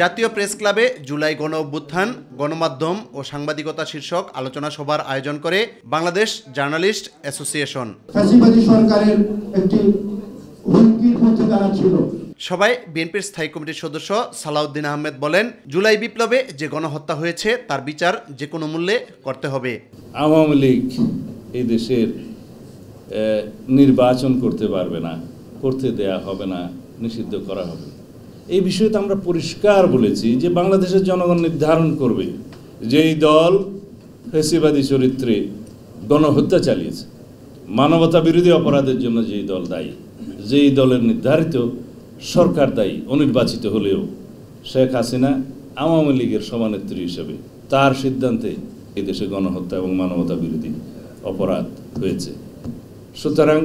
জাতীয় প্রেস ক্লাবে জুলাই গণ অভ্যুত্থান, গণমাধ্যম ও সাংবাদিকতা শীর্ষক আলোচনা সভার আয়োজন করে বাংলাদেশ জার্নালিস্ট অ্যাসোসিয়েশন। সভায় বিএনপির স্থায়ী কমিটির সদস্য সালাউদ্দিন আহমেদ বলেন, জুলাই বিপ্লবে যে গণহত্যা হয়েছে তার বিচার যে কোনো মূল্যে করতে হবে। আওয়ামী লীগ এই দেশের নির্বাচন করতে পারবে না, করতে দেয়া হবে না, নিষিদ্ধ করা হবে। এই বিষয়ে তো আমরা পরিষ্কার বলেছি যে বাংলাদেশের জনগণ নির্ধারণ করবে যেই দল ফ্যাসিবাদী চরিত্রে গণহত্যা চালিয়েছে, মানবতা বিরোধী অপরাধের জন্য যেই দল দায়ী, যেই দলের নির্ধারিত সরকার দায়ী, অনির্বাচিত হলেও শেখ হাসিনা আওয়ামী লীগের সভানেত্রী হিসেবে তার সিদ্ধান্তে এদেশে গণহত্যা এবং মানবতা বিরোধী অপরাধ হয়েছে। সুতরাং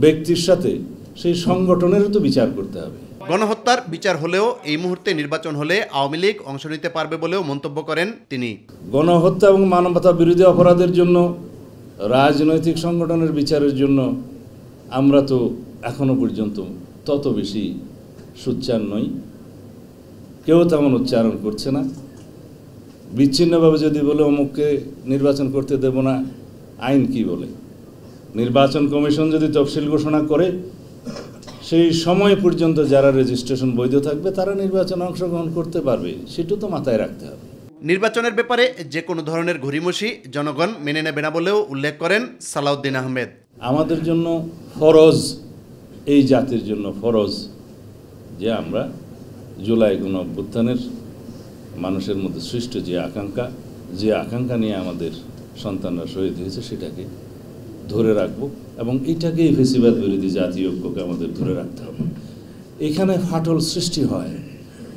ব্যক্তির সাথে সেই সংগঠনেরও তো বিচার করতে হবে। গণহত্যার বিচার হলেও এই মুহূর্তে নির্বাচন হলে আওয়ামী লীগ অংশ নিতে পারবে বলেও মন্তব্য করেন তিনি। গণহত্যা এবং মানবতা বিরোধী অপরাধের জন্য রাজনৈতিক সংগঠনের বিচারের জন্য আমরা তো এখনো পর্যন্ত তত বেশি সোচ্চার নই, কেউ তেমন উচ্চারণ করছে না। বিচ্ছিন্নভাবে যদি বলে অমুককে নির্বাচন করতে দেব না, আইন কি বলে? নির্বাচন কমিশন যদি তফসিল ঘোষণা করে সেই সময় পর্যন্ত যারা রেজিস্ট্রেশন বৈধ থাকবে তারা নির্বাচনে অংশগ্রহণ করতে পারবে, সেটা তো মাথায় রাখতে হবে। নির্বাচনের ব্যাপারে যে কোনো ধরনের ঘড়িমসি জনগণ মেনে নেবে না বলেও উল্লেখ করেন সালাউদ্দিন আহমেদ। আমাদের জন্য ফরজ, এই জাতির জন্য ফরজ যে আমরা জুলাই গণ অভ্যুত্থানের মানুষের মধ্যে সৃষ্ট যে আকাঙ্ক্ষা নিয়ে আমাদের সন্তানরা শহীদ হয়েছে সেটাকে ধরে রাখবো এবং এটাকেই ফ্যাসিবাদ বিরোধী জাতীয় ঐক্যকে আমাদের ধরে রাখতে হবে। এখানে ফাটল সৃষ্টি হয়,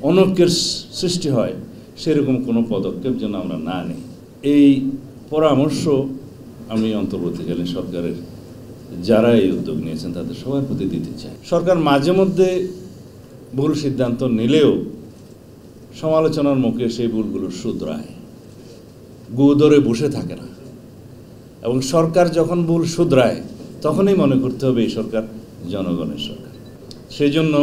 অনৈক্যের সৃষ্টি হয়, সেরকম কোনো পদক্ষেপ যেন আমরা না নিই, এই পরামর্শ আমি অন্তর্বর্তীকালীন সরকারের যারা এই উদ্যোগ নিয়েছেন তাদের সবার প্রতি দিতে চাই। সরকার মাঝে মধ্যে ভুল সিদ্ধান্ত নিলেও সমালোচনার মুখে সেই ভুলগুলো শুধরায়, গু ধরে বসে থাকে না। এবং সরকার যখন ভুল শুধরায় তখনই মনে করতে হবে এই সরকার জনগণের সরকার। সেই জন্য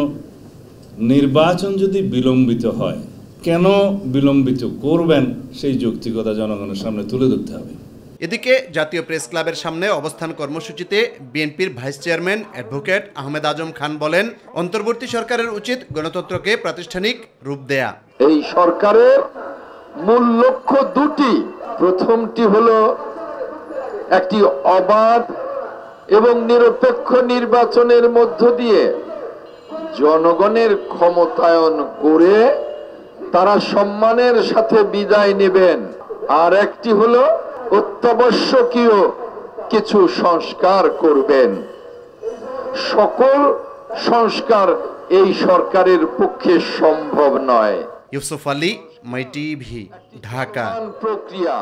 নির্বাচন যদি বিলম্বিত হয়, কেন বিলম্বিত করবেন সেই যৌক্তিকতা জনগণের সামনে তুলে ধরতে হবে। এদিকে জাতীয় প্রেস ক্লাবের সামনে অবস্থান কর্মসূচিতে বিএনপির vice chairman advocate Ahmed Azam Khan বলেন, অন্তর্বর্তী সরকারের উচিত গণতন্ত্রকে প্রাতিষ্ঠানিক রূপ দেয়া। এই সরকারের মূল লক্ষ্য দুটি। প্রথমটি হলো একটি অবাধ এবং নিরপেক্ষ নির্বাচনের মধ্য দিয়ে জনগণের ক্ষমতায়ন করে তারা সম্মানের সাথে বিদায় নেবেন, আর একটি হলো অত্যাবশ্যকীয় কিছু সংস্কার করবেন। সকল সংস্কার এই সরকারের পক্ষে সম্ভব নয়। ইউসুফ আলী, মাই টিভি, ঢাকা। প্রক্রিয়া